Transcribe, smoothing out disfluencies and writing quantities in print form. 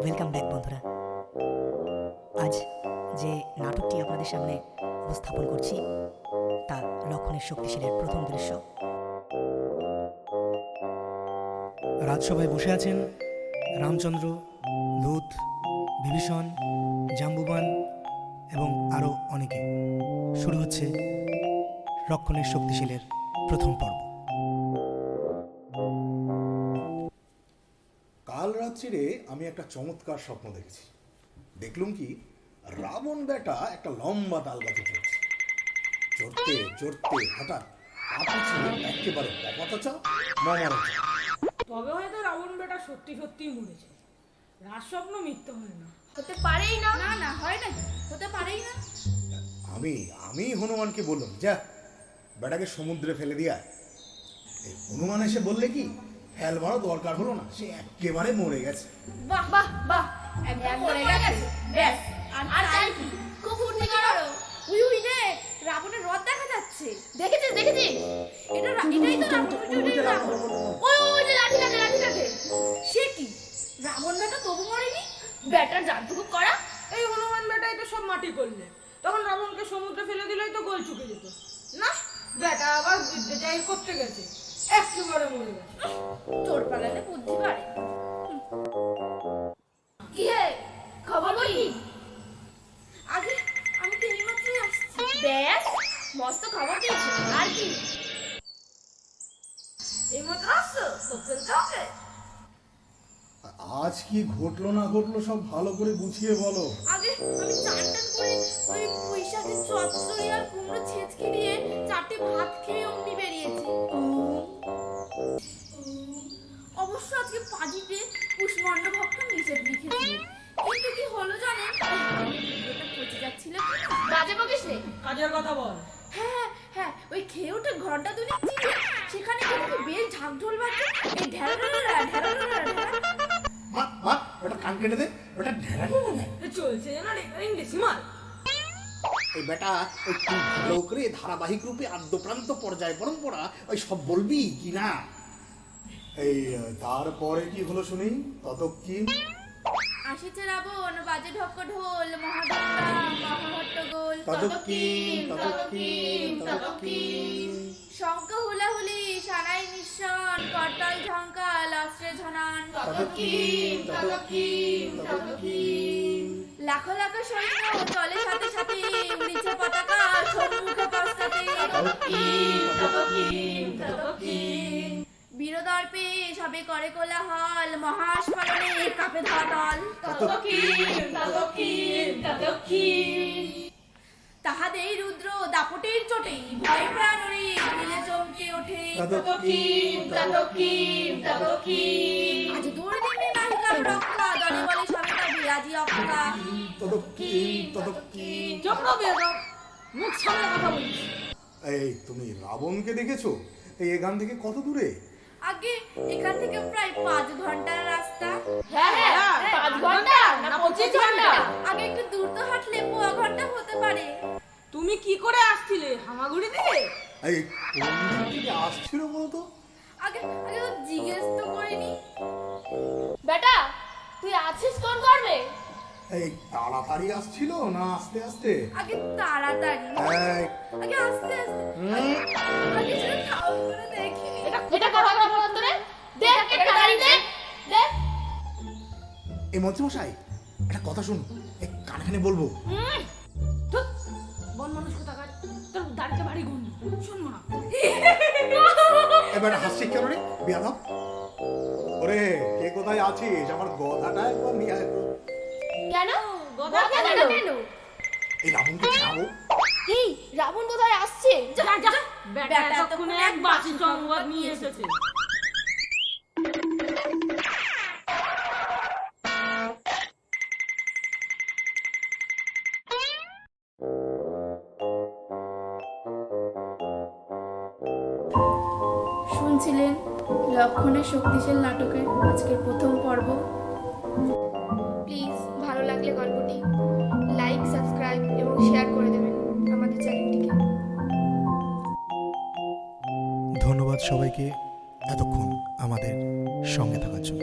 Welcome back বন্ধুরা। আজ যে নাটকটি আপনাদের সামনে উপস্থাপন করছি তা লক্ষণের শক্তিশালীর প্রথম দৃশ্য। রাজসভায় বসে আছেন রামচন্দ্র, দূত, বিভীষণ, জাম্বুবান এবং আরও অনেকে। শুরু হচ্ছে লক্ষণের শক্তিশালীর প্রথম পর্ব। কাল রাত্রিরে আমি একটা চমৎকার স্বপ্ন দেখেছি। দেখলুম কি, রাবণ বেটা একটা লম্বা তাল গাছে চড়ছে। চড়তে চড়তে হঠাৎ পিছিয়ে একেবারে পপাতচা মমারচা। তবে হয়তো রাবণ বেটা সত্যি সত্যিই মরেছে। রাজস্বপ্ন মিথ্যে হয় না। হতে পারেই না। না না হয় না, হতে পারেই না। আমি হনুমানকে বললাম, যা বেটাকে সমুদ্রে ফেলে দিয়া। এই হনুমান এসে বললে কি, ফেলবারও দরকার হলো না, সে একেবারে মরে গেছে। বাহ বাহ বাহ, একদম মরে গেছে। ব্যাস, আর চাই কি? খুব ফুর্তি করো। উই উই রে, রাবণের রথ দেখা যাচ্ছে। দেখেছিস? এটাই তো রাবণ। ওই যে লাঠি কাটে। সে কি, রাবণ বেটা তবু মরেনি? বেটার জাদু করা। এই হনুমান বেটাই তো সব মাটি করলে। তখন রাবণকে সমুদ্রে ফেলে দিলেই তো গোল চুকে যেত না। বেটা আবার বিদ্যে জাহির করতে গেছে, একেবারে মরে গেছে। চোর পালালে বুদ্ধি বাড়ে। কি হে, খবর কি? আগে আমি তো এইমাত্রই আসছি। ব্যাস, মস্ত খবর দিয়েছি। আর কি? এইমাত্র আসছো তো ফেলতে হবে। আজ কি ঘটলো না ঘটলো সব ভালো করে গুছিয়ে বলো। আগে আমি চান করে ওই পুঁইশাকের চচ্চড়ি আর কুমড়ো ছেঁচকি দিয়ে চারটে ভাত খেয়ে অমনি বেরিয়েছি। অবশ্য আজকে পাজিতে কুষ্মাণ্ড ভক্ত নিষেধ লিখেছিল, কিন্তু কি হলো জানেন? এটা পচে যাচ্ছিল। বাজে বকিস নে, কাজের কথা বল। হ্যাঁ, ওই খেয়ে উঠে ঘন্টা দুনিক চিনি সেখানে কিন্তু বেশ ঝাঁকঢোল বাজে। এই ঢেলা মা ওটা কান কেটে দে, ওটা ঢেরা চলছে যেন ইংলিশ মাল। এই বেটা ওই তুই ভালো করে ধারাবাহিক রূপে আদ্যপ্রান্ত পর্যায় পরম্পরা ওই সব বলবি কি না? এই তারপরে কি হলো শুনি? ততক্ষী আসিছে রাবণ, বাজে ঢক্ক ঢোল, মহাদত্তা মহাহট্টগোল। ততক্ষী শঙ্খ হুলাহুলি, সানাই নিঃসন, করতাল ঝঙ্কাল, অস্ত্রে ঝনান। ততক্ষী লাখো লাখো সৈন্য চলে সাথে সাথে, উড়িছে পতাকা সম্মুখে পশ্চাতে। বীরদর্পে সবে করে কোলাহল, মহাস্ফলনে কাঁপে ধরাতল। তাহাদের রুদ্র দাপটের চোটে ভয় প্রাণরে মিলে চমকে ওঠে। আজ দৌড় দিনে নাহি কারো রক্ষা, দলে বলে সবেটা বিরাজি অক্কা। চুপ করো বেয়াদব, মুখ সামনে কথা বলিস। এই তুমি রাবণকে দেখেছো? এই এখান থেকে কত দূরে? আগে এখান থেকে প্রায় 5 ঘন্টার রাস্তা। হ্যাঁ 5 ঘন্টা না 25 ঘন্টা। আগে একটু দূর তো হাঁটলে 1.5 ঘন্টা হতে পারে। তুমি কি করে আসছিলে? হামাগুড়ি দিয়ে? এই কোন দিক থেকে আসছিল বলতো? আগে ও জিজ্ঞেস তো করিনি। বেটা তুই আছিস কোন করবে? এই তাড়াতাড়ি আসছিল না আস্তে আস্তে? আগে তাড়াতাড়ি। এই আগে আস্তে আগে শুধু খাও করে দেখি। এটা কথা কথা বন্ধ রে। দেখ একটা গাড়ি দে। এই মন্ত্রীমশাই, একটা কথা শুনুন, এই কানে বলবো। বন মানুষ কোথাকার, তোর দাড়িতে ভারী গন্ধ, শুনবো না। এবার হাসছিস কেন রে বিয়াদব? ওরে কে কোথায় আছিস? আমার গধাটা একবার নিয়ে আয় তো। কেন? গদা কেন? এই রাবণকে খাবো। এই রাবণ কোথায় আসছে? যা বেটা এতক্ষণে এক বাসি সংবাদ নিয়ে এসেছে। শুনছিলেন লক্ষণের শক্তিশাল নাটকের আজকের প্রথম পর্ব। প্লিজ ভালো লাগলে গল্পটি লাইক, সাবস্ক্রাইব এবং শেয়ার করে দেবেন আমাদের চ্যানেলটিকে। ধন্যবাদ সবাইকে এতক্ষণ আমাদের সঙ্গে থাকার জন্য।